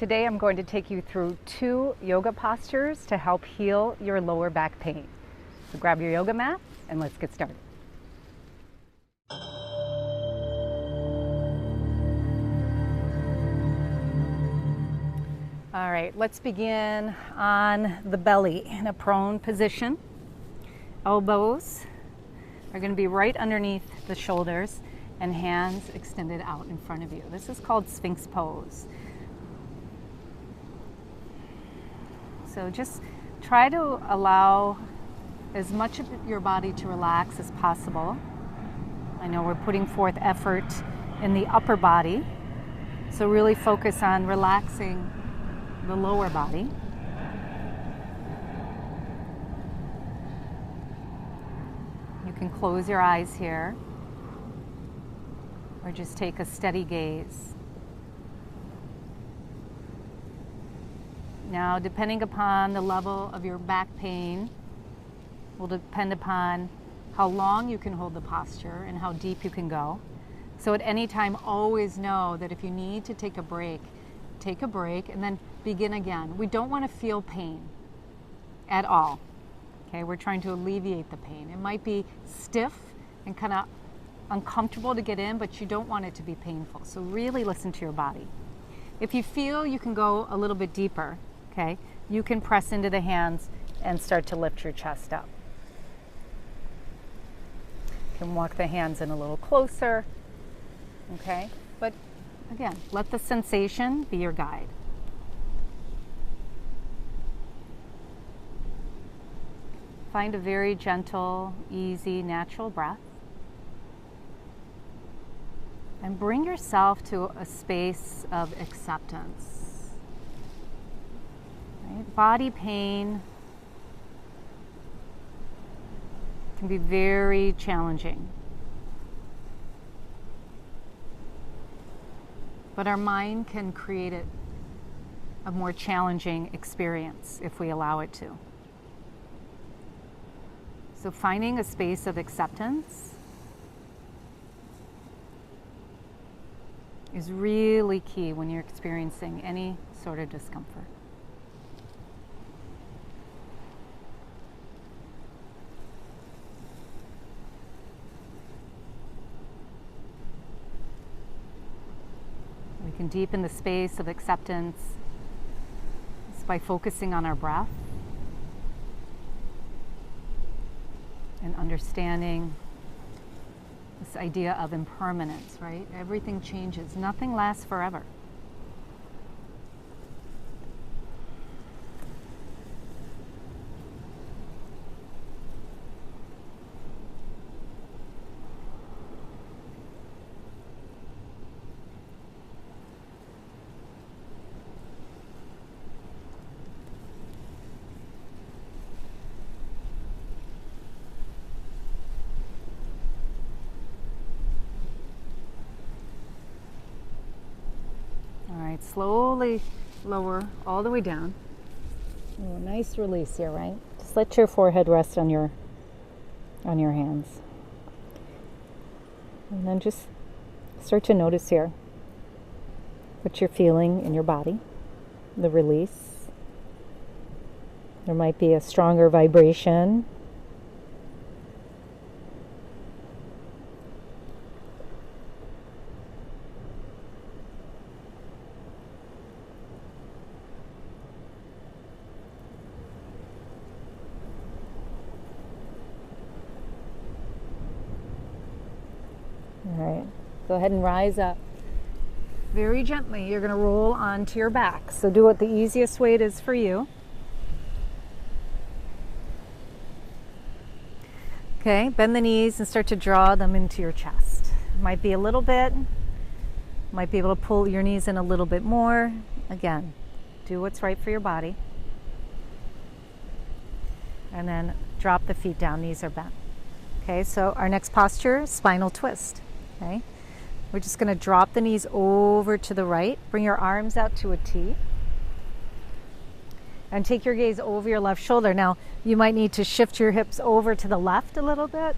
Today I'm going to take you through 2 yoga postures to help heal your lower back pain. So grab your yoga mat and let's get started. All right, let's begin on the belly in a prone position. Elbows are going to be right underneath the shoulders and hands extended out in front of you. This is called Sphinx pose. So just try to allow as much of your body to relax as possible. I know we're putting forth effort in the upper body, so really focus on relaxing the lower body. You can close your eyes here or just take a steady gaze. Now, depending upon the level of your back pain will depend upon how long you can hold the posture and how deep you can go. So at any time, always know that if you need to take a break and then begin again. We don't want to feel pain at all. Okay, we're trying to alleviate the pain. It might be stiff and kind of uncomfortable to get in, but you don't want it to be painful. So really listen to your body. If you feel you can go a little bit deeper, okay, you can press into the hands and start to lift your chest up. You can walk the hands in a little closer, okay? But again, let the sensation be your guide. Find a very gentle, easy, natural breath. And bring yourself to a space of acceptance. Right? Body pain can be very challenging. But our mind can create it a more challenging experience if we allow it to. So finding a space of acceptance is really key when you're experiencing any sort of discomfort. We can deepen the space of acceptance by focusing on our breath and understanding this idea of impermanence, right? Everything changes. Nothing lasts forever. Slowly lower all the way down. Oh, nice release here, right? Just let your forehead rest on your hands. And then just start to notice here what you're feeling in your body, the release. There might be a stronger vibration. All right, go ahead and rise up. Very gently, you're going to roll onto your back. So do it the easiest way it is for you. Okay, bend the knees and start to draw them into your chest. Might be a little bit, might be able to pull your knees in a little bit more. Again, do what's right for your body. And then drop the feet down, knees are bent. Okay, so our next posture, spinal twist. Okay, we're just going to drop the knees over to the right, bring your arms out to a T, and take your gaze over your left shoulder. Now, you might need to shift your hips over to the left a little bit.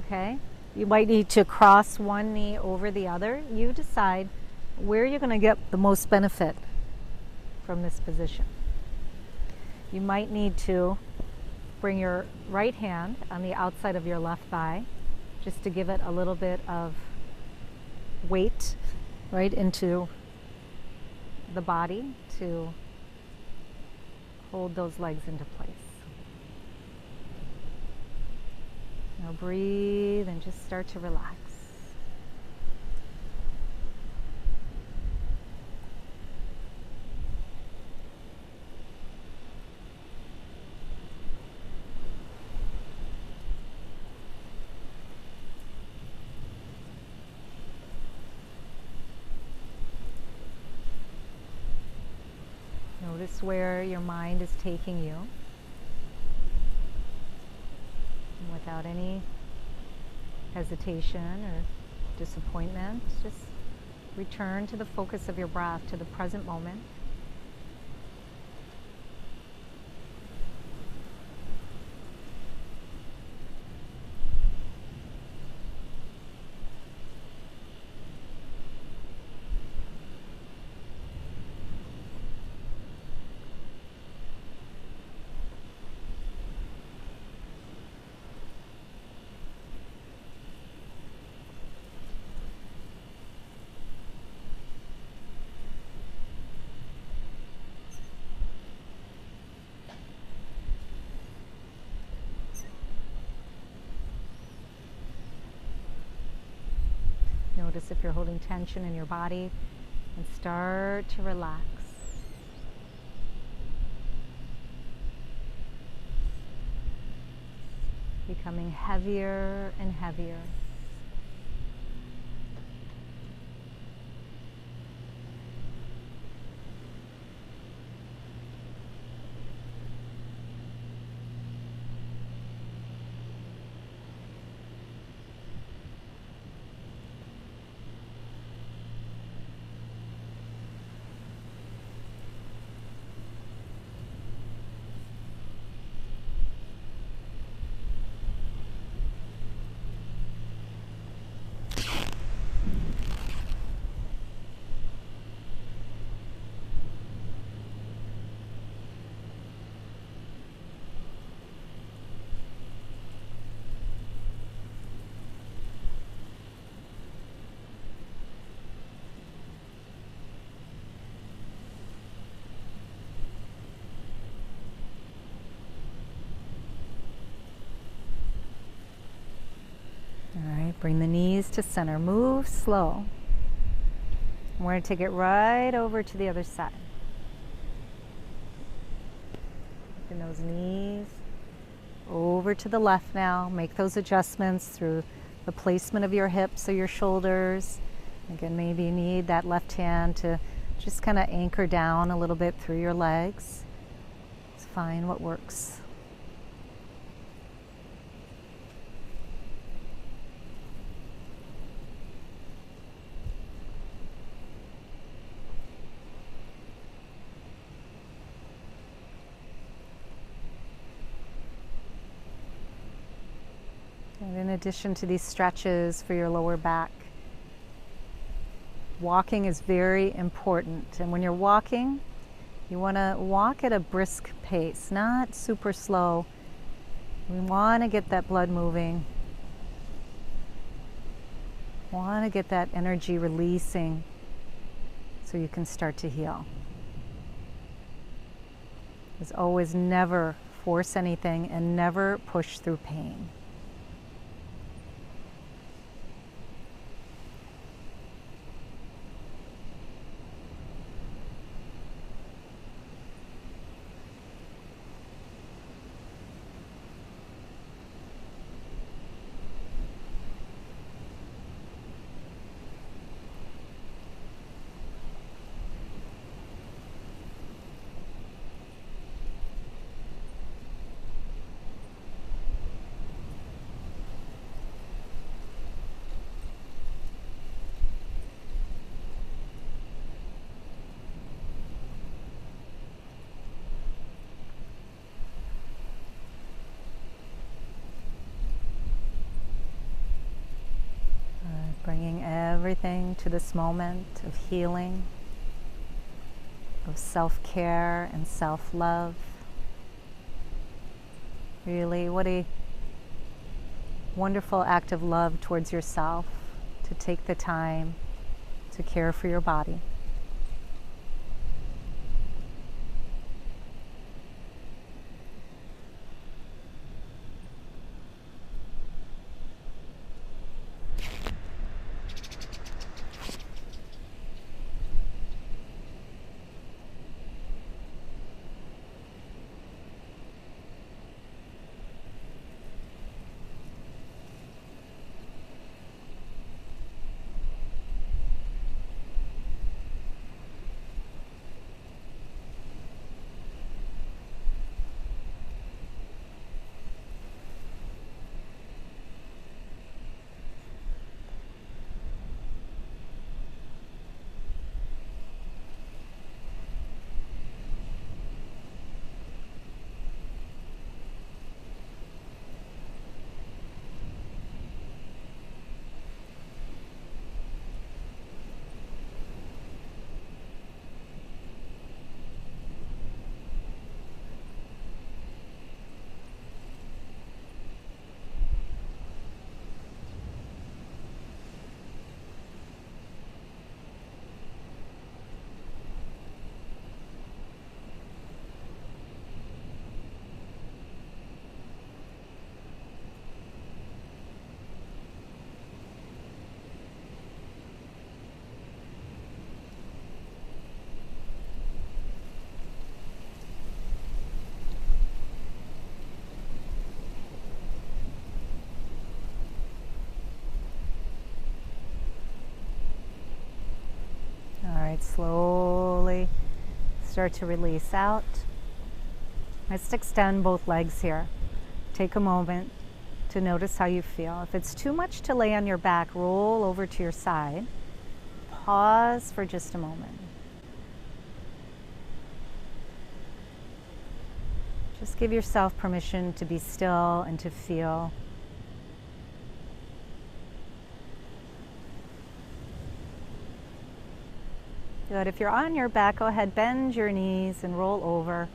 Okay, you might need to cross one knee over the other. You decide where you're going to get the most benefit from this position. You might need to bring your right hand on the outside of your left thigh just to give it a little bit of weight right into the body to hold those legs into place. Now breathe and just start to relax. Notice where your mind is taking you. And without any hesitation or disappointment, just return to the focus of your breath, to the present moment. Notice if you're holding tension in your body and start to relax. Becoming heavier and heavier. Bring the knees to center. Move slow. We're going to take it right over to the other side. Bring those knees over to the left now. Make those adjustments through the placement of your hips or your shoulders. Again, maybe you need that left hand to just kind of anchor down a little bit through your legs. It's fine what works. And in addition to these stretches for your lower back, walking is very important. And when you're walking, you want to walk at a brisk pace, not super slow. We want to get that blood moving. Want to get that energy releasing so you can start to heal. As always, never force anything and never push through pain. Bringing everything to this moment of healing. of self-care and self-love. Really, what a wonderful act of love towards yourself to take the time to care for your body. All right, slowly start to release out. Let's extend both legs here. Take a moment to notice how you feel. If it's too much to lay on your back, roll over to your side. Pause for just a moment. Just give yourself permission to be still and to feel. Good. If you're on your back, go ahead, bend your knees and roll over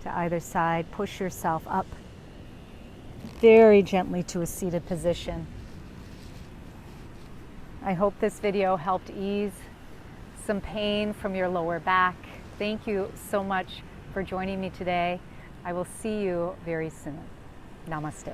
to either side. Push yourself up very gently to a seated position. I hope this video helped ease some pain from your lower back. Thank you so much for joining me today. I will see you very soon. Namaste.